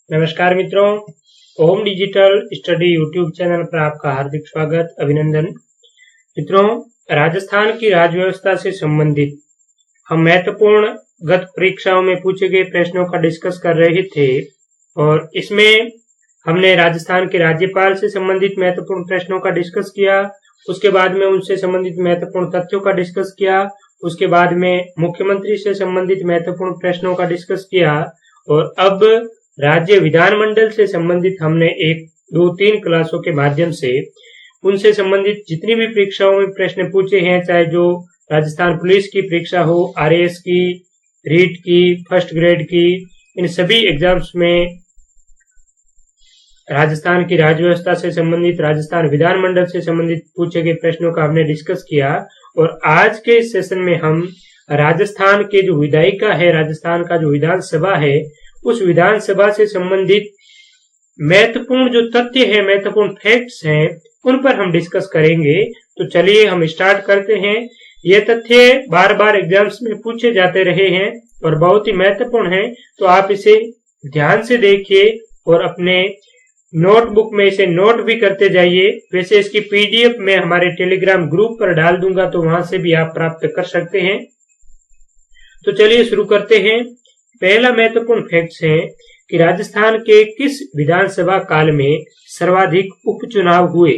नमस्कार मित्रों, ओम digital study YouTube channel पर आपका हार्दिक स्वागत, अभिनंदन। मित्रों, राजस्थान की राज्य व्यवस्था से संबंधित हम महत्वपूर्ण गत परीक्षाओं में पूछे गए प्रश्नों का डिस्कस कर रहे थे और इसमें हमने राजस्थान के राज्यपाल से संबंधित महत्वपूर्ण प्रश्नों का डिस्कस किया। उसके बाद में उनसे संबंधित महत्वपूर्ण तथ्यों का डिस्कस किया। उसके बाद में मुख्यमंत्री से संबंधित महत्वपूर्ण प्रश्नों का डिस्कस किया और अब राज्य विधानमंडल से संबंधित हमने 1-2-3 क्लासों के माध्यम से उनसे संबंधित जितनी भी परीक्षाओं में प्रश्न पूछे हैं, चाहे जो राजस्थान पुलिस की परीक्षा हो, आरएएस की, रीट की, फर्स्ट ग्रेड की, इन सभी एग्जाम्स में राजस्थान की राज्य व्यवस्था से संबंधित, राजस्थान विधानमंडल से संबंधित पूछे गए प्रश्नों का हमने डिस्कस किया। और आज के इस सेशन में हम राजस्थान के जो विधायिका है, राजस्थान का जो विधानसभा है, उस विधानसभा से संबंधित महत्वपूर्ण जो तथ्य है, महत्वपूर्ण फैक्ट्स हैं, उन पर हम डिस्कस करेंगे। तो चलिए हम स्टार्ट करते हैं। ये तथ्य बार बार एग्जाम्स में पूछे जाते रहे हैं और बहुत ही महत्वपूर्ण है, तो आप इसे ध्यान से देखिए और अपने नोटबुक में इसे नोट भी करते जाइए। वैसे इसकी पीडीएफ मैं हमारे टेलीग्राम ग्रुप पर डाल दूंगा, तो वहां से भी आप प्राप्त कर सकते हैं। तो चलिए शुरू करते हैं। पहला महत्वपूर्ण फैक्ट्स है कि राजस्थान के किस विधानसभा काल में सर्वाधिक उपचुनाव हुए।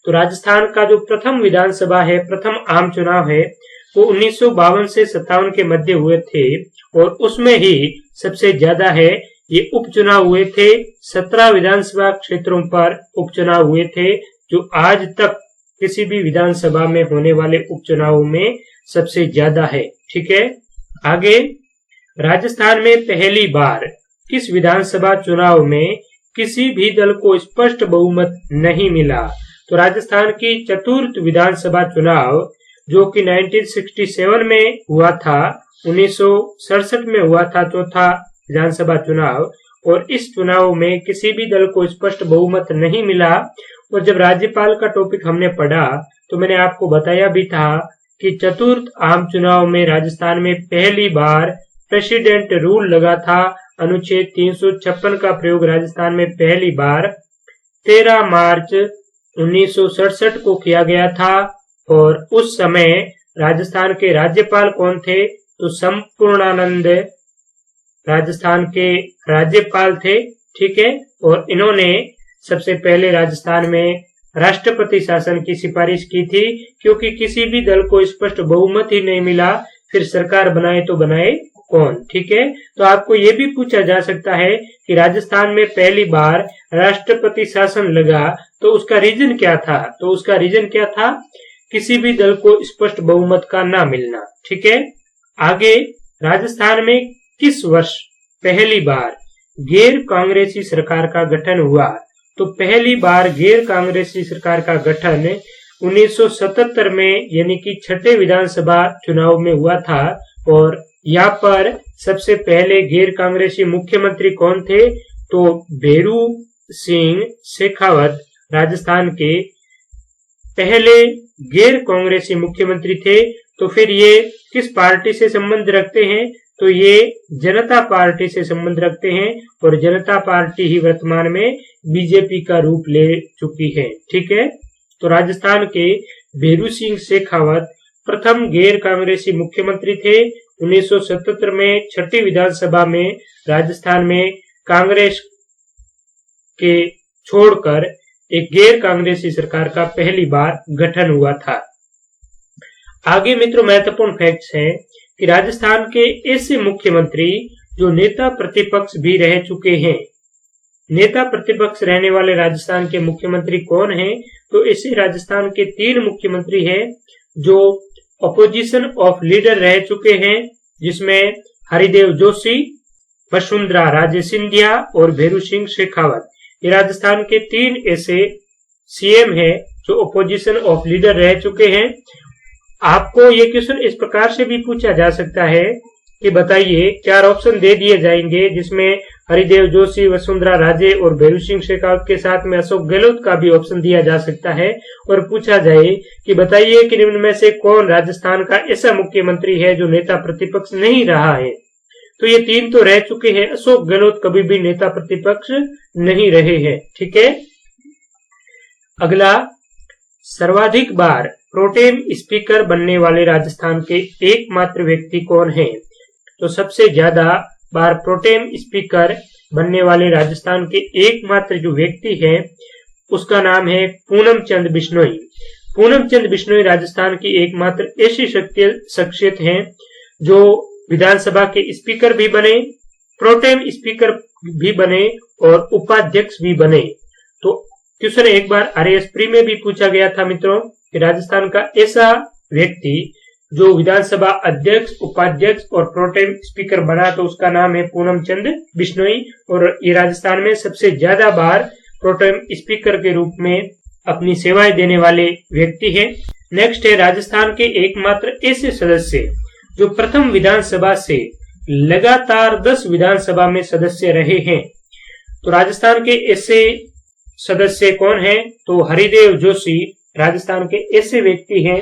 तो राजस्थान का जो प्रथम विधानसभा है, प्रथम आम चुनाव है, वो 1952 से 57 के मध्य हुए थे और उसमें ही सबसे ज्यादा है ये उपचुनाव हुए थे। 17 विधानसभा क्षेत्रों पर उपचुनाव हुए थे, जो आज तक किसी भी विधानसभा में होने वाले उपचुनावों में सबसे ज्यादा है। ठीक है, आगे राजस्थान में पहली बार किस विधानसभा चुनाव में किसी भी दल को स्पष्ट बहुमत नहीं मिला। तो राजस्थान की चतुर्थ विधानसभा चुनाव जो कि 1967 में हुआ था, 1967 में हुआ था चौथा विधानसभा चुनाव, और इस चुनाव में किसी भी दल को स्पष्ट बहुमत नहीं मिला। और जब राज्यपाल का टॉपिक हमने पढ़ा तो मैंने आपको बताया भी था कि चतुर्थ आम चुनाव में राजस्थान में पहली बार प्रेसिडेंट रूल लगा था। अनुच्छेद 356 का प्रयोग राजस्थान में पहली बार 13 मार्च 1967 को किया गया था और उस समय राजस्थान के राज्यपाल कौन थे? तो संपूर्णानंद राजस्थान के राज्यपाल थे। ठीक है, और इन्होंने सबसे पहले राजस्थान में राष्ट्रपति शासन की सिफारिश की थी, क्योंकि किसी भी दल को स्पष्ट बहुमत ही नहीं मिला, फिर सरकार बनाए तो बनाए कौन। ठीक है, तो आपको ये भी पूछा जा सकता है कि राजस्थान में पहली बार राष्ट्रपति शासन लगा तो उसका रीजन क्या था? तो उसका रीजन क्या था? किसी भी दल को स्पष्ट बहुमत का ना मिलना। ठीक है, आगे राजस्थान में किस वर्ष पहली बार गैर कांग्रेसी सरकार का गठन हुआ? तो पहली बार गैर कांग्रेसी सरकार का गठन 1977 में, यानी कि छठे विधानसभा चुनाव में हुआ था। और यहाँ पर सबसे पहले गैर कांग्रेसी मुख्यमंत्री कौन थे? तो भेरू सिंह शेखावत राजस्थान के पहले गैर कांग्रेसी मुख्यमंत्री थे। तो फिर ये किस पार्टी से संबंध रखते हैं? तो ये जनता पार्टी से संबंध रखते हैं और जनता पार्टी ही वर्तमान में बीजेपी का रूप ले चुकी है। ठीक है, तो राजस्थान के भेरू सिंह शेखावत प्रथम गैर कांग्रेसी मुख्यमंत्री थे। 1977 में छठी विधानसभा में राजस्थान में कांग्रेस के छोड़कर एक गैर कांग्रेसी सरकार का पहली बार गठन हुआ था। आगे मित्रों महत्वपूर्ण फैक्ट्स हैं कि राजस्थान के ऐसे मुख्यमंत्री जो नेता प्रतिपक्ष भी रह चुके हैं। नेता प्रतिपक्ष रहने वाले राजस्थान के मुख्यमंत्री कौन हैं? तो ऐसे राजस्थान के 3 मुख्यमंत्री हैं जो अपोजिशन ऑफ लीडर रह चुके हैं, जिसमें हरिदेव जोशी, वसुंधरा राजे सिंधिया और भेरू सिंह शेखावत। ये राजस्थान के 3 ऐसे सीएम हैं जो अपोजिशन ऑफ लीडर रह चुके हैं। आपको ये क्वेश्चन इस प्रकार से भी पूछा जा सकता है कि बताइए, 4 ऑप्शन दे दिए जाएंगे जिसमें हरिदेव जोशी, वसुंधरा राजे और भेरू सिंह शेखावत के साथ में अशोक गहलोत का भी ऑप्शन दिया जा सकता है और पूछा जाए कि बताइए कि निम्न में से कौन राजस्थान का ऐसा मुख्यमंत्री है जो नेता प्रतिपक्ष नहीं रहा है। तो ये 3 तो रह चुके हैं। अशोक गहलोत कभी भी नेता प्रतिपक्ष नहीं रहे हैं। ठीक है, अगला, सर्वाधिक बार प्रोटेम स्पीकर बनने वाले राजस्थान के एकमात्र व्यक्ति कौन है? तो सबसे ज्यादा बार प्रोटेम स्पीकर बनने वाले राजस्थान के एकमात्र जो व्यक्ति है उसका नाम है पूनम चंद बिश्नोई। पूनम चंद बिश्नोई राजस्थान की एकमात्र ऐसी शख्सियत है जो विधानसभा के स्पीकर भी बने, प्रोटेम स्पीकर भी बने और उपाध्यक्ष भी बने। तो क्वेश्चन एक बार आरएएस प्री में भी पूछा गया था मित्रों कि राजस्थान का ऐसा व्यक्ति जो विधानसभा अध्यक्ष, उपाध्यक्ष और प्रोटेम स्पीकर बना, तो उसका नाम है पूनम चंद बिश्नोई और ये राजस्थान में सबसे ज्यादा बार प्रोटेम स्पीकर के रूप में अपनी सेवाएं देने वाले व्यक्ति है। नेक्स्ट है राजस्थान के एकमात्र ऐसे सदस्य जो प्रथम विधानसभा से लगातार 10 विधानसभा में सदस्य रहे हैं। तो राजस्थान के ऐसे सदस्य कौन हैं? तो हरिदेव जोशी राजस्थान के ऐसे व्यक्ति हैं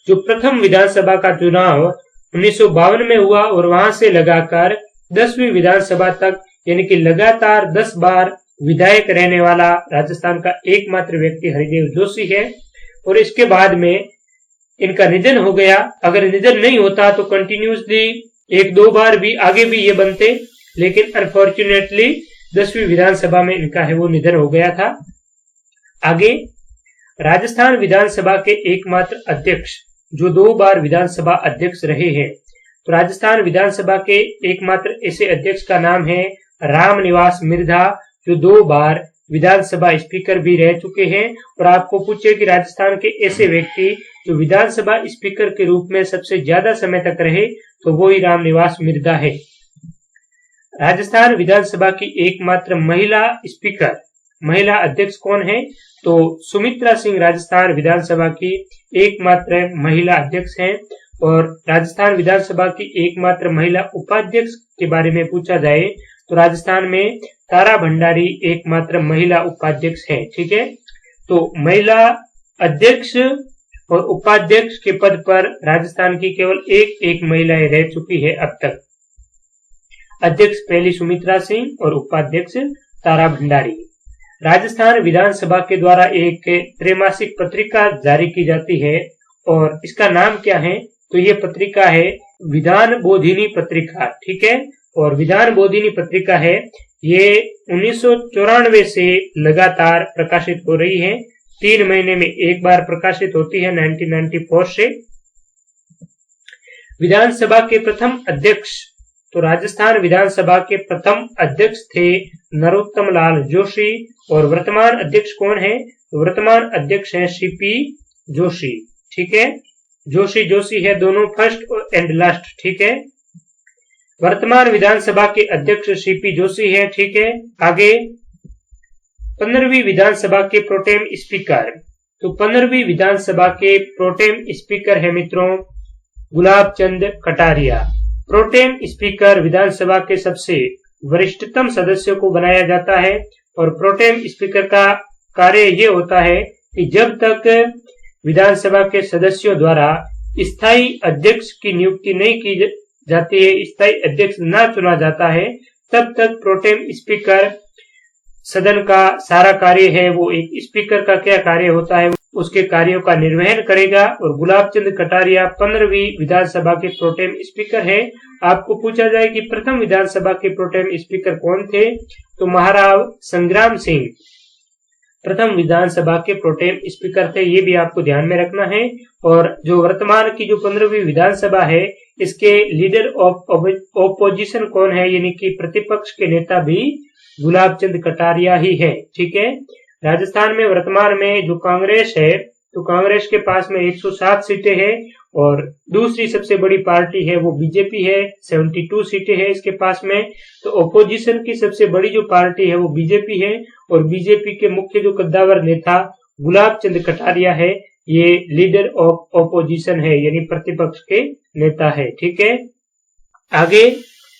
जो प्रथम विधानसभा का चुनाव 1952 में हुआ और वहां से लगाकर 10वीं विधानसभा तक यानी कि लगातार 10 बार विधायक रहने वाला राजस्थान का एकमात्र व्यक्ति हरिदेव जोशी है। और इसके बाद में इनका निधन हो गया। अगर निधन नहीं होता तो कंटिन्यूसली 1-2 बार भी आगे भी ये बनते, लेकिन अनफॉर्चुनेटली 10वीं विधानसभा में इनका है वो निधन हो गया था। आगे, राजस्थान विधानसभा के एकमात्र अध्यक्ष जो 2 बार विधानसभा अध्यक्ष रहे हैं। तो राजस्थान विधानसभा के एकमात्र ऐसे अध्यक्ष का नाम है रामनिवास मिर्धा जो 2 बार विधानसभा स्पीकर भी रह चुके हैं। और आपको पूछे कि राजस्थान के ऐसे व्यक्ति जो विधानसभा स्पीकर के रूप में सबसे ज्यादा समय तक रहे, तो वो ही रामनिवास मिर्धा है। राजस्थान विधानसभा की एकमात्र महिला स्पीकर, महिला अध्यक्ष कौन है? तो सुमित्रा सिंह राजस्थान विधानसभा की एकमात्र महिला अध्यक्ष हैं। और राजस्थान विधानसभा की एकमात्र महिला उपाध्यक्ष के बारे में पूछा जाए तो राजस्थान में तारा भंडारी एकमात्र महिला उपाध्यक्ष है। ठीक है, तो महिला अध्यक्ष और उपाध्यक्ष के पद पर राजस्थान की केवल एक महिलाएं रह चुकी है अब तक। अध्यक्ष पहली सुमित्रा सिंह और उपाध्यक्ष तारा भंडारी। राजस्थान विधानसभा के द्वारा एक त्रैमासिक पत्रिका जारी की जाती है और इसका नाम क्या है? तो ये पत्रिका है विधान बोधिनी पत्रिका। ठीक है, और विधान बोधिनी पत्रिका है ये 1994 से लगातार प्रकाशित हो रही है। 3 महीने में एक बार प्रकाशित होती है 1994 से। विधानसभा के प्रथम अध्यक्ष, तो राजस्थान विधानसभा के प्रथम अध्यक्ष थे नरोत्तम लाल जोशी। और वर्तमान अध्यक्ष कौन है? वर्तमान अध्यक्ष है सीपी जोशी। ठीक है, जोशी है दोनों, फर्स्ट एंड लास्ट। ठीक है, वर्तमान विधानसभा के अध्यक्ष सीपी जोशी है। ठीक है, आगे 15वीं विधानसभा के प्रोटेम स्पीकर, तो 15वीं विधानसभा के प्रोटेम स्पीकर है मित्रों गुलाब चंद कटारिया। प्रोटेम स्पीकर विधानसभा के सबसे वरिष्ठतम सदस्यों को बनाया जाता है और प्रोटेम स्पीकर का कार्य ये होता है कि जब तक विधानसभा के सदस्यों द्वारा स्थायी अध्यक्ष की नियुक्ति नहीं की जाती है, स्थायी अध्यक्ष न चुना जाता है, तब तक प्रोटेम स्पीकर सदन का सारा कार्य है वो एक स्पीकर का क्या कार्य होता है उसके कार्यों का निर्वहन करेगा। और गुलाब चंद कटारिया 15वीं विधानसभा के प्रोटेम स्पीकर है। आपको पूछा जाए कि प्रथम विधानसभा के प्रोटेम स्पीकर कौन थे? तो महाराव संग्राम सिंह प्रथम विधानसभा के प्रोटेम स्पीकर थे, ये भी आपको ध्यान में रखना है। और जो वर्तमान की जो 15वीं विधानसभा है इसके लीडर ऑफ ऑपोजिशन कौन है, यानी कि प्रतिपक्ष के नेता भी गुलाब चंद कटारिया ही है। ठीक है, राजस्थान में वर्तमान में जो कांग्रेस है तो कांग्रेस के पास में 107 सीटें हैं और दूसरी सबसे बड़ी पार्टी है वो बीजेपी है, 72 सीटें हैं इसके पास में। तो ऑपोजिशन की सबसे बड़ी जो पार्टी है वो बीजेपी है और बीजेपी के मुख्य जो कद्दावर नेता गुलाब चंद कटारिया है, ये लीडर ऑफ ऑपोजिशन है यानी प्रतिपक्ष के नेता है। ठीक है, आगे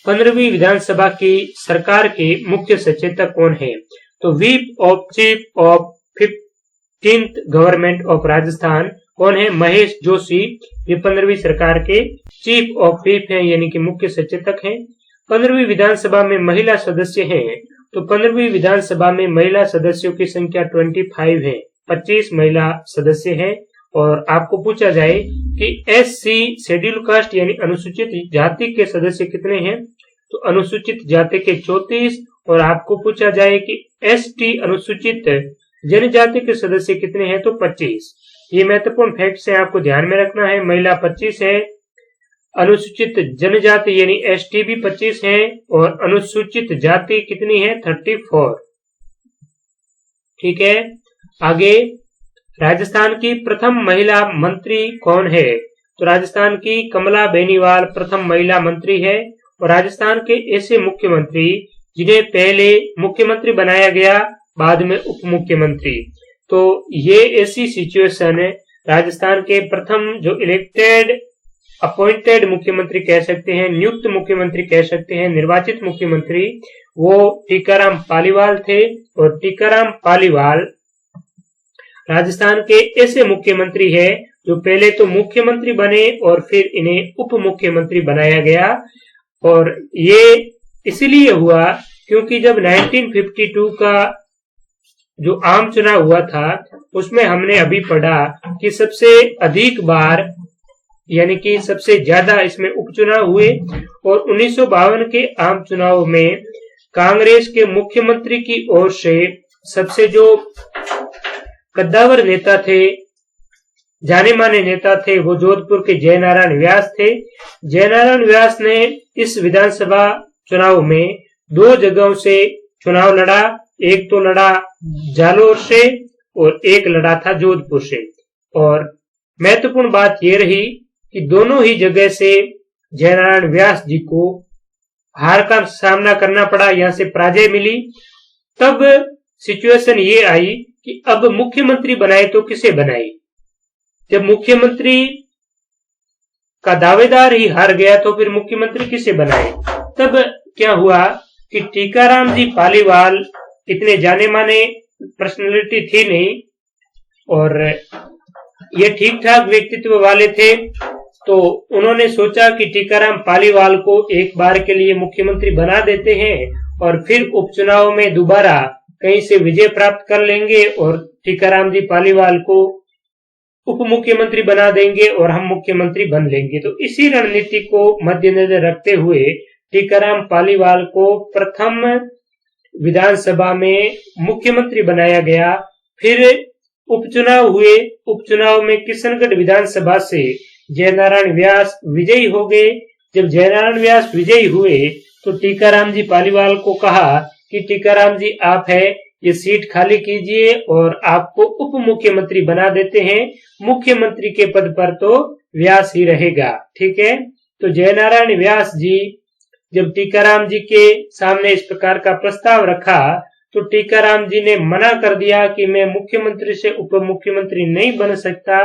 15वीं विधानसभा की सरकार के मुख्य सचेतक कौन है? तो whip of chief of 15th government of Rajasthan कौन है? महेश जोशी। ये 15वीं सरकार के चीफ ऑफ व्हीप है यानी कि मुख्य सचेतक हैं। 15वीं विधानसभा में महिला सदस्य हैं, तो 15वीं विधानसभा में महिला सदस्यों की संख्या 25 है, 25 महिला सदस्य हैं। और आपको पूछा जाए कि SC शेड्यूल कास्ट यानी अनुसूचित जाति के सदस्य कितने हैं, तो अनुसूचित जाति के 34। और आपको पूछा जाए कि ST अनुसूचित जनजाति के सदस्य कितने हैं, तो 25। ये महत्वपूर्ण फैक्ट है, आपको ध्यान में रखना है। महिला 25 है, अनुसूचित जनजाति यानी ST भी 25 है, और अनुसूचित जाति कितनी है, 34। ठीक है। आगे, राजस्थान की प्रथम महिला मंत्री कौन है, तो राजस्थान की कमला बेनीवाल प्रथम महिला मंत्री है। और राजस्थान के ऐसे मुख्यमंत्री जिन्हें पहले मुख्यमंत्री बनाया गया, बाद में उप मुख्यमंत्री, तो ये ऐसी सिचुएशन है, राजस्थान के प्रथम जो इलेक्टेड अपॉइंटेड मुख्यमंत्री कह सकते हैं, नियुक्त मुख्यमंत्री कह सकते हैं, निर्वाचित मुख्यमंत्री, वो टीकाराम पालीवाल थे। और टीकाराम पालीवाल राजस्थान के ऐसे मुख्यमंत्री हैं जो पहले तो मुख्यमंत्री बने और फिर इन्हें उप मुख्यमंत्री बनाया गया। और ये इसलिए हुआ क्योंकि जब 1952 का जो आम चुनाव हुआ था, उसमें हमने अभी पढ़ा कि सबसे अधिक बार यानी कि सबसे ज्यादा इसमें उपचुनाव हुए। और 1952 के आम चुनाव में कांग्रेस के मुख्यमंत्री की ओर से सबसे जो कद्दावर नेता थे, जाने माने नेता थे, वो जोधपुर के जयनारायण व्यास थे। जयनारायण व्यास ने इस विधानसभा चुनाव में 2 जगहों से चुनाव लड़ा, एक तो लड़ा जालोर से और एक लड़ा था जोधपुर से। और महत्वपूर्ण बात यह रही कि दोनों ही जगह से जयनारायण व्यास जी को हार का सामना करना पड़ा, यहां से पराजय मिली। तब सिचुएशन ये आई कि अब मुख्यमंत्री बनाए तो किसे बनाए, जब मुख्यमंत्री का दावेदार ही हार गया तो फिर मुख्यमंत्री किसे बनाए। तब क्या हुआ कि टीकाराम जी पालीवाल इतने जाने माने पर्सनालिटी थी नहीं और ये ठीक ठाक व्यक्तित्व वाले थे, तो उन्होंने सोचा कि टीकाराम पालीवाल को एक बार के लिए मुख्यमंत्री बना देते हैं और फिर उपचुनाव में दोबारा कहीं से विजय प्राप्त कर लेंगे और टीकाराम जी पालीवाल को उप मुख्यमंत्री बना देंगे और हम मुख्यमंत्री बन लेंगे। तो इसी रणनीति को मद्देनजर रखते हुए टीकाराम पालीवाल को प्रथम विधानसभा में मुख्यमंत्री बनाया गया। फिर उपचुनाव हुए, उपचुनाव में किशनगढ़ विधानसभा से जयनारायण व्यास विजयी हो गए। जब जयनारायण व्यास विजयी हुए तो टीकाराम जी पालीवाल को कहा कि टीकाराम जी आप है, ये सीट खाली कीजिए और आपको उप मुख्यमंत्री बना देते हैं, मुख्यमंत्री के पद पर तो व्यास ही रहेगा। ठीक है। तो जयनारायण व्यास जी जब टीकाराम जी के सामने इस प्रकार का प्रस्ताव रखा तो टीकाराम जी ने मना कर दिया कि मैं मुख्यमंत्री से उप मुख्यमंत्री नहीं बन सकता।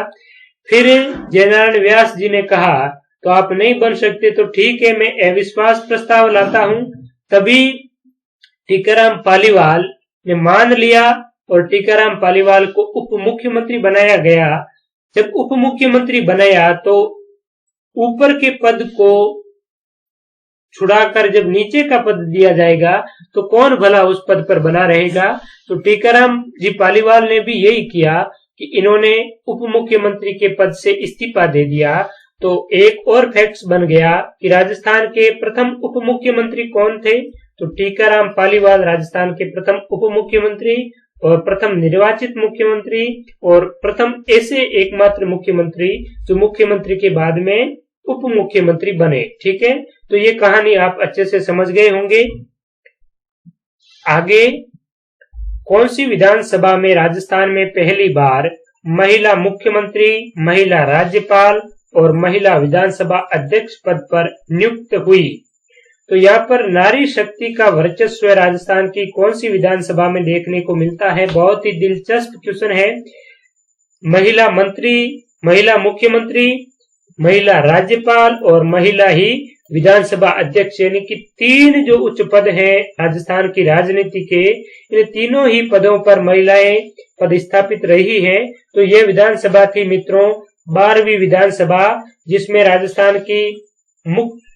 फिर जयनारायण व्यास जी ने कहा तो आप नहीं बन सकते तो ठीक है, मैं अविश्वास प्रस्ताव लाता हूं। तभी टीकाराम पालीवाल ने मान लिया और टीकाराम पालीवाल को उप मुख्यमंत्री बनाया गया। जब उप मुख्यमंत्री बनाया तो ऊपर के पद को छुड़ाकर जब नीचे का पद दिया जाएगा तो कौन भला उस पद पर बना रहेगा। तो टीकाराम जी पालीवाल ने भी यही किया कि इन्होंने उप मुख्यमंत्री के पद से इस्तीफा दे दिया। तो एक और फैक्ट्स बन गया कि राजस्थान के प्रथम उप मुख्यमंत्री कौन थे, तो टीकाराम पालीवाल राजस्थान के प्रथम उप मुख्यमंत्री और प्रथम निर्वाचित मुख्यमंत्री और प्रथम ऐसे एकमात्र मुख्यमंत्री जो मुख्यमंत्री के बाद में उप मुख्यमंत्री बने। ठीक है। तो ये कहानी आप अच्छे से समझ गए होंगे। आगे, कौन सी विधानसभा में राजस्थान में पहली बार महिला मुख्यमंत्री, महिला राज्यपाल और महिला विधानसभा अध्यक्ष पद पर नियुक्त हुई। तो यहाँ पर नारी शक्ति का वर्चस्व राजस्थान की कौन सी विधानसभा में देखने को मिलता है। बहुत ही दिलचस्प क्वेश्चन है। महिला मंत्री, महिला मुख्यमंत्री, महिला राज्यपाल और महिला ही विधानसभा अध्यक्ष, यानी कि 3 जो उच्च पद हैं राजस्थान की राजनीति के, इन तीनों ही पदों पर महिलाएं पदस्थापित रही हैं। तो यह विधानसभा थी मित्रों 12वीं विधानसभा, जिसमें राजस्थान की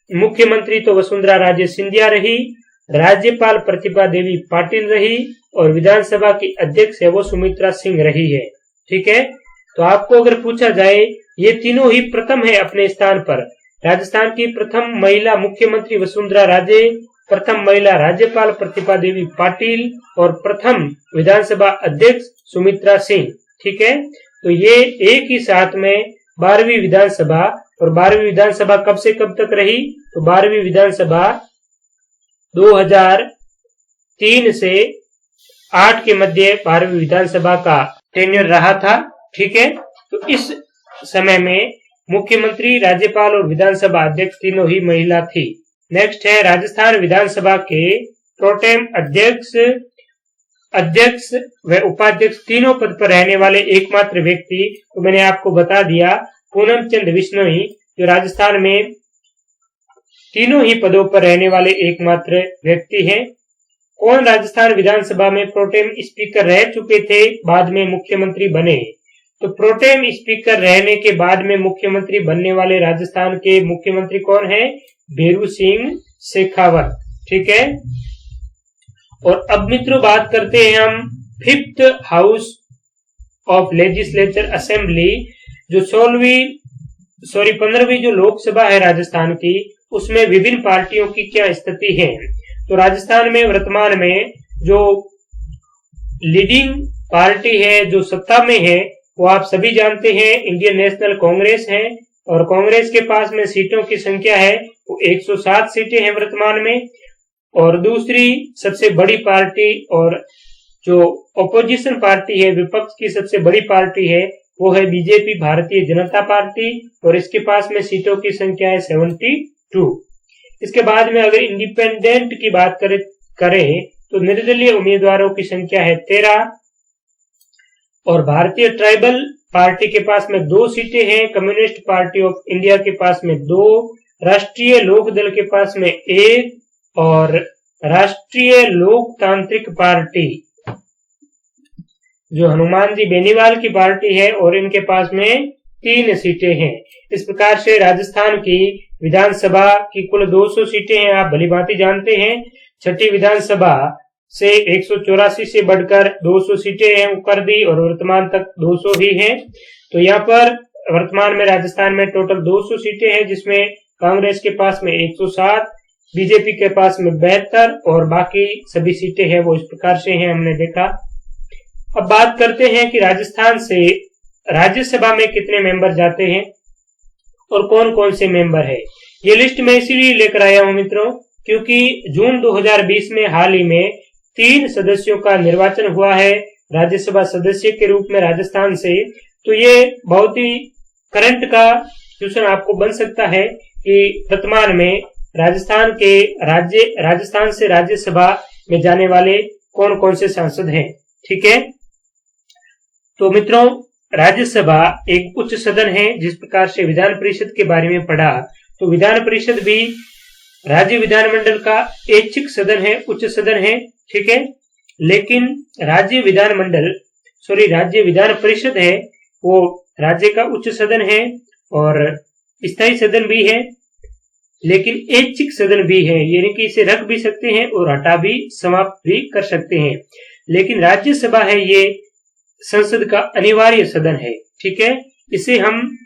मुख्यमंत्री तो वसुंधरा राजे सिंधिया रही, राज्यपाल प्रतिभा देवी पाटिल रही और विधानसभा की अध्यक्ष है वो सुमित्रा सिंह रही है। ठीक है, तो आपको अगर पूछा जाए ये तीनों ही प्रथम है अपने स्थान पर। राजस्थान की प्रथम महिला मुख्यमंत्री वसुंधरा राजे, प्रथम महिला राज्यपाल प्रतिभा देवी पाटिल और प्रथम विधानसभा अध्यक्ष सुमित्रा सिंह। ठीक है, तो ये एक ही साथ में 12वीं विधानसभा, और 12वीं विधानसभा कब से कब तक रही, तो 12वीं विधानसभा 2003 से 8 के मध्य 12वीं विधानसभा का टेन्योर रहा था। ठीक है, तो इस समय में मुख्यमंत्री, राज्यपाल और विधानसभा अध्यक्ष तीनों ही महिला थी। नेक्स्ट है राजस्थान विधानसभा के प्रोटेम अध्यक्ष व उपाध्यक्ष तीनों पद पर रहने वाले एकमात्र व्यक्ति, तो मैंने आपको बता दिया पूनम चंद बिश्नोई, जो राजस्थान में तीनों ही पदों पर रहने वाले एकमात्र व्यक्ति हैं। कौन राजस्थान विधानसभा में प्रोटेम स्पीकर रह चुके थे, बाद में मुख्यमंत्री बने, तो प्रोटेम स्पीकर रहने के बाद में मुख्यमंत्री बनने वाले राजस्थान के मुख्यमंत्री कौन है, भेरू सिंह शेखावत। ठीक है, और अब मित्रों बात करते हैं हम 5th house of legislature assembly, जो 15वीं जो लोकसभा है राजस्थान की, उसमें विभिन्न पार्टियों की क्या स्थिति है। तो राजस्थान में वर्तमान में जो लीडिंग पार्टी है, जो सत्ता में है, वो आप सभी जानते हैं इंडियन नेशनल कांग्रेस है, और कांग्रेस के पास में सीटों की संख्या है वो 107 सीटें हैं वर्तमान में। और दूसरी सबसे बड़ी पार्टी और जो ऑपोजिशन पार्टी है, विपक्ष की सबसे बड़ी पार्टी है, वो है बीजेपी, भारतीय जनता पार्टी, और इसके पास में सीटों की संख्या है 72। इसके बाद में अगर इंडिपेंडेंट की बात करें तो निर्दलीय उम्मीदवारों की संख्या है 13, और भारतीय ट्राइबल पार्टी के पास में 2 सीटें हैं, कम्युनिस्ट पार्टी ऑफ इंडिया के पास में 2, राष्ट्रीय लोकदल के पास में 1 और राष्ट्रीय लोकतांत्रिक पार्टी जो हनुमान जी बेनीवाल की पार्टी है, और इनके पास में 3 सीटें हैं। इस प्रकार से राजस्थान की विधानसभा की कुल 200 सीटें हैं, आप भलीभांति जानते हैं। छठी विधानसभा से 184 से बढ़कर 200 सीटें हैं कर दी, और वर्तमान तक 200 ही हैं। तो यहाँ पर वर्तमान में राजस्थान में टोटल 200 सीटें हैं, जिसमें कांग्रेस के पास में 107, बीजेपी के पास में 72 और बाकी सभी सीटें हैं वो इस प्रकार से हैं, हमने देखा। अब बात करते हैं कि राजस्थान से राज्यसभा में कितने मेंबर जाते हैं और कौन कौन से मेंबर है। ये लिस्ट मैं इसीलिए लेकर आया हूं मित्रों, क्योंकि जून 2020 में हाल ही में 3 सदस्यों का निर्वाचन हुआ है राज्यसभा सदस्य के रूप में राजस्थान से। तो ये बहुत ही करंट का क्वेश्चन आपको बन सकता है कि वर्तमान में राजस्थान से राज्यसभा में जाने वाले कौन कौन से सांसद हैं। ठीक है, तो मित्रों राज्यसभा एक उच्च सदन है। जिस प्रकार से विधान परिषद के बारे में पढ़ा, तो विधान परिषद भी राज्य विधानमंडल का ऐच्छिक सदन है, उच्च सदन है। ठीक है, लेकिन राज्य विधान परिषद है वो राज्य का उच्च सदन है और स्थायी सदन भी है, लेकिन ऐच्छिक सदन भी है, यानी कि इसे रख भी सकते हैं और हटा भी, समाप्त भी कर सकते हैं। लेकिन राज्यसभा है ये संसद का अनिवार्य सदन है। ठीक है, इसे हम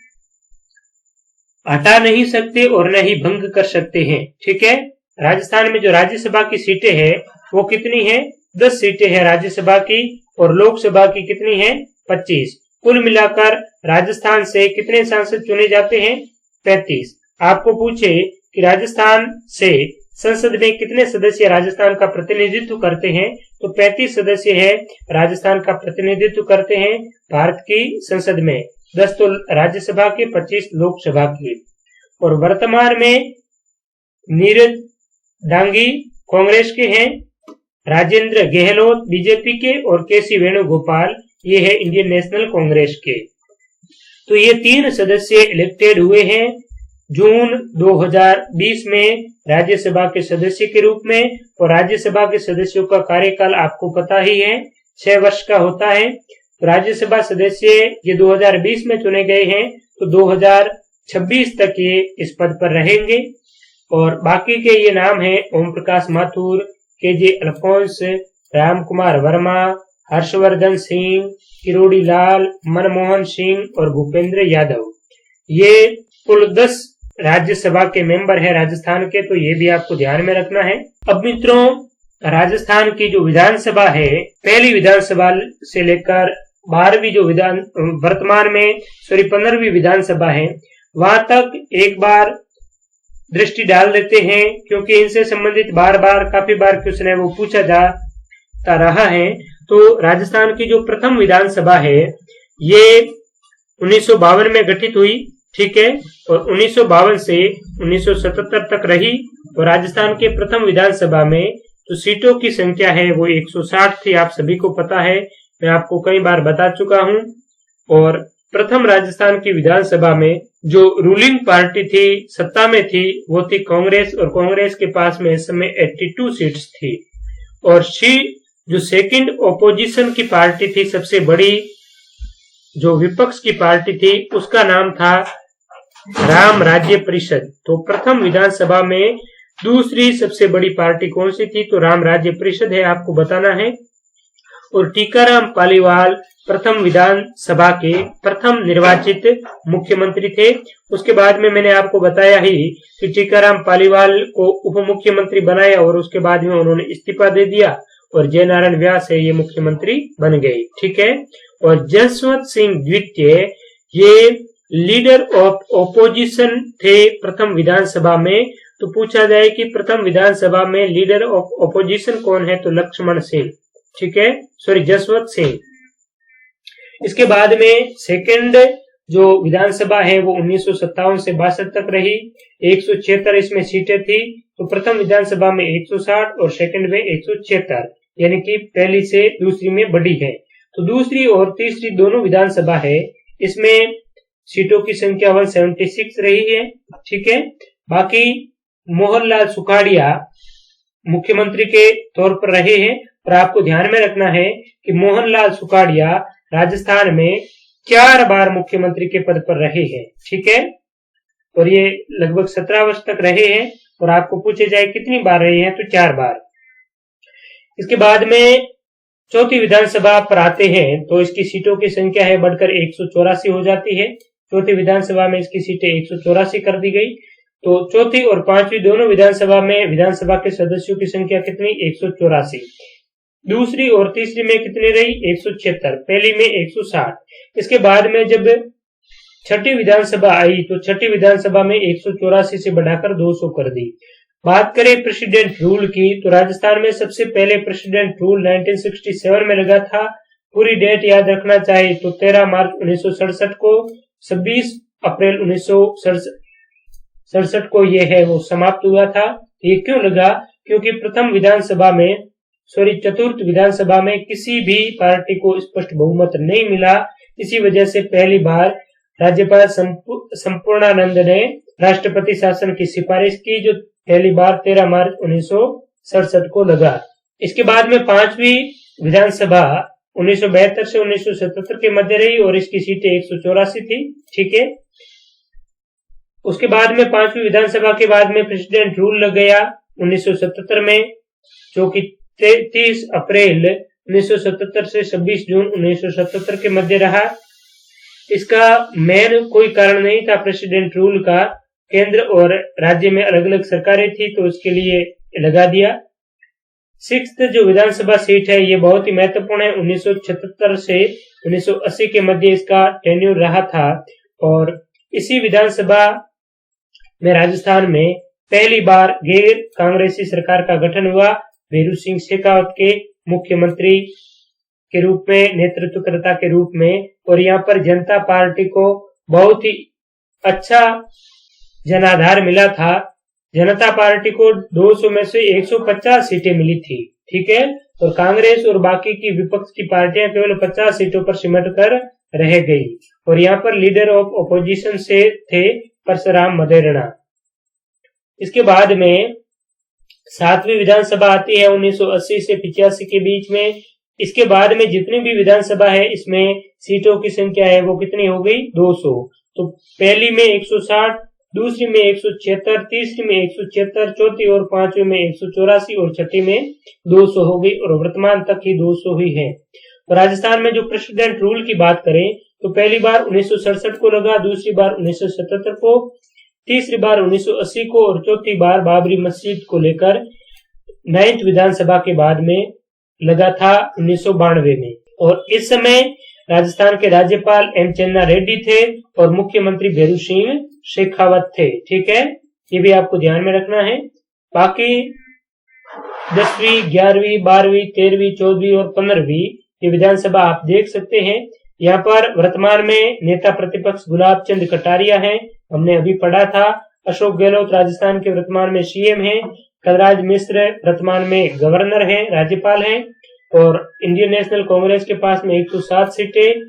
हटा नहीं सकते और न ही भंग कर सकते हैं। ठीक है, राजस्थान में जो राज्यसभा की सीटें हैं वो कितनी है, 10 सीटें हैं राज्यसभा की, और लोकसभा की कितनी है, 25। कुल मिलाकर राजस्थान से कितने सांसद चुने जाते हैं, 35। आपको पूछे कि राजस्थान से संसद में कितने सदस्य राजस्थान का प्रतिनिधित्व करते हैं, तो 35 सदस्य है राजस्थान का प्रतिनिधित्व करते हैं भारत की संसद में। 10 तो राज्यसभा के, 25 लोकसभा की। और वर्तमान में नीरज डांगी कांग्रेस के हैं, राजेंद्र गहलोत बीजेपी के और केसी वेणुगोपाल ये है इंडियन नेशनल कांग्रेस के। तो ये 3 सदस्य इलेक्टेड हुए हैं जून 2020 में राज्यसभा के सदस्य के रूप में। और राज्यसभा के सदस्यों का कार्यकाल आपको पता ही है 6 वर्ष का होता है। तो राज्यसभा सदस्य ये 2020 में चुने गए हैं, तो 2026 तक ये इस पद पर रहेंगे। और बाकी के ये नाम है ओम प्रकाश माथुर, के.जे. अल्फोंस, राम कुमार वर्मा, हर्षवर्धन सिंह, किरोड़ी लाल, मनमोहन सिंह और भूपेंद्र यादव। ये कुल 10 राज्यसभा के मेंबर है राजस्थान के, तो ये भी आपको ध्यान में रखना है। अब मित्रों, राजस्थान की जो विधानसभा है, पहली विधानसभा से लेकर 12वीं जो वर्तमान में 15वीं विधानसभा है, वहां तक एक बार दृष्टि डाल देते हैं, क्योंकि इनसे संबंधित काफी बार क्वेश्चन है वो पूछा जाता रहा है। तो राजस्थान की जो प्रथम विधानसभा है ये 1952 में गठित हुई, ठीक है, और 1952 से 1977 तक रही। और राजस्थान के प्रथम विधानसभा में जो सीटों की संख्या है वो 160 थी, आप सभी को पता है, मैं आपको कई बार बता चुका हूं। और प्रथम राजस्थान की विधानसभा में जो रूलिंग पार्टी थी, सत्ता में थी, वो थी कांग्रेस, और कांग्रेस के पास में इस समय 82 सीट्स थी। और जो सेकंड ओपोजिशन की पार्टी थी, सबसे बड़ी जो विपक्ष की पार्टी थी, उसका नाम था राम राज्य परिषद। तो प्रथम विधानसभा में दूसरी सबसे बड़ी पार्टी कौन सी थी? तो राम राज्य परिषद है, आपको बताना है। और टीकाराम पालीवाल प्रथम विधानसभा के प्रथम निर्वाचित मुख्यमंत्री थे। उसके बाद में मैंने आपको बताया ही कि टीकाराम पालीवाल को उप मुख्यमंत्री बनाया और उसके बाद में उन्होंने इस्तीफा दे दिया और जयनारायण व्यास है ये मुख्यमंत्री बन गए, ठीक है। और जसवंत सिंह द्वितीय ये लीडर ऑफ ओपोजिशन थे प्रथम विधानसभा में। तो पूछा जाए कि प्रथम विधानसभा में लीडर ऑफ ओपोजिशन कौन है? तो लक्ष्मण सिंह, ठीक है, जसवंत सिंह। इसके बाद में सेकंड जो विधानसभा है वो 1957 से 62 तक रही, 176 इसमें सीटें थी। तो प्रथम विधानसभा में 160 और सेकंड में 176, यानी कि पहली से दूसरी में बड़ी है। तो दूसरी और तीसरी दोनों विधानसभा है, इसमें सीटों की संख्या 176 रही है, ठीक है। बाकी मोहनलाल सुखाड़िया मुख्यमंत्री के तौर पर रहे हैं। और आपको ध्यान में रखना है कि मोहनलाल सुखाड़िया राजस्थान में 4 बार मुख्यमंत्री के पद पर रहे हैं, ठीक है। और ये लगभग 17 वर्ष तक रहे हैं। और आपको पूछे जाए कितनी बार रहे हैं? तो 4 बार। इसके बाद में चौथी विधानसभा पर आते हैं, तो इसकी सीटों की संख्या है बढ़कर 184 हो जाती है। चौथी विधानसभा में इसकी सीटें 184 कर दी गई। तो चौथी और पांचवी दोनों विधानसभा में विधानसभा के सदस्यों की संख्या कितनी? 184। दूसरी और तीसरी में कितनी रही? 176, पहली में 160। इसके बाद में जब छठी विधानसभा आई तो छठी विधानसभा में 184 से बढ़ाकर 200 कर दी। बात करें प्रेसिडेंट रूल की, तो राजस्थान में सबसे पहले प्रेसिडेंट रूल 1967 में लगा था। पूरी डेट याद रखना चाहिए तो 13 मार्च 1967 को, 26 अप्रैल 1967 को ये है वो समाप्त हुआ था। ये क्यों लगा? क्योंकि चतुर्थ विधानसभा में किसी भी पार्टी को स्पष्ट बहुमत नहीं मिला। इसी वजह से पहली बार राज्यपाल संपूर्णानंद ने राष्ट्रपति शासन की सिफारिश की, जो पहली बार 13 मार्च 1967 को लगा। इसके बाद में पांचवी विधानसभा 1972 से 1977 के मध्य रही और इसकी सीटें 184 थी, ठीक है। उसके बाद में पांचवी विधानसभा के बाद में प्रेसिडेंट रूल लग गया 1977 में, जो कि 30 अप्रैल 1977 से 26 जून 1977 के मध्य रहा। इसका मेन कोई कारण नहीं था प्रेसिडेंट रूल का, केंद्र और राज्य में अलग अलग सरकारें थी तो उसके लिए लगा दिया। 6th जो विधानसभा सीट है ये बहुत ही महत्वपूर्ण है। 1976 से 1980 के मध्य इसका टेन्यूर रहा था। और इसी विधानसभा में राजस्थान में पहली बार गैर कांग्रेसी सरकार का गठन हुआ, वीरू सिंह शेखावत के मुख्यमंत्री के रूप में, नेतृत्वकर्ता के रूप में। और यहाँ पर जनता पार्टी को बहुत ही अच्छा जनाधार मिला था। जनता पार्टी को 200 में से 150 सीटें मिली थी, ठीक है। और कांग्रेस और बाकी की विपक्ष की पार्टियां केवल 50 सीटों पर सिमट कर रह गई। और यहाँ पर लीडर ऑफ ओपोजिशन से थे परशुराम मदेरणा। इसके बाद में 7वीं विधानसभा आती है 1980 से 85 के बीच में। इसके बाद में जितनी भी विधानसभा है इसमें सीटों की संख्या है वो कितनी हो गई? 200। तो पहली में 160 दूसरी में 176, तीसरी में 176, चौथी और पांचवी में 184 और छठी में 200 हो गई और वर्तमान तक ही 200 ही है। तो राजस्थान में जो प्रेसिडेंट रूल की बात करें तो पहली बार 1967 को लगा, दूसरी बार 1977 को, तीसरी बार 1980 को और चौथी बार बाबरी मस्जिद को लेकर 9th विधानसभा के बाद में लगा था 1992 में। और इस समय राजस्थान के राज्यपाल एम चन्ना रेड्डी थे और मुख्यमंत्री भैरू सिंह शेखावत थे। ठीक है, ये भी आपको ध्यान में रखना है। बाकी 10वीं, 11वीं, 12वीं, 13वीं, 14वीं और 15वीं ये विधानसभा आप देख सकते हैं। यहाँ पर वर्तमान में नेता प्रतिपक्ष गुलाब चंद कटारिया हैं, हमने अभी पढ़ा था। अशोक गहलोत राजस्थान के वर्तमान में सीएम हैं। कलराज मिश्र वर्तमान में गवर्नर हैं, राज्यपाल हैं। और इंडियन नेशनल कांग्रेस के पास में 107 सीटें,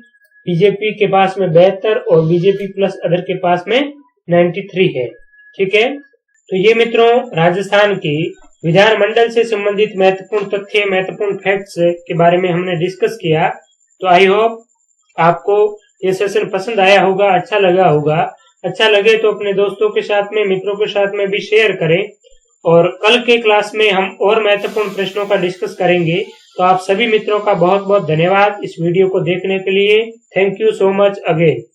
बीजेपी के पास में 72 और बीजेपी प्लस अदर के पास में 93 है। ठीक है, तो ये मित्रों राजस्थान की विधानमंडल से संबंधित महत्वपूर्ण तथ्य, महत्वपूर्ण फैक्ट्स के बारे में हमने डिस्कस किया। तो आई होप आपको ये सेशन पसंद आया होगा, अच्छा लगा होगा। अच्छा लगे तो अपने दोस्तों के साथ में, मित्रों के साथ में भी शेयर करें। और कल के क्लास में हम और महत्वपूर्ण प्रश्नों का डिस्कस करेंगे। तो आप सभी मित्रों का बहुत बहुत धन्यवाद इस वीडियो को देखने के लिए। Thank you so much again.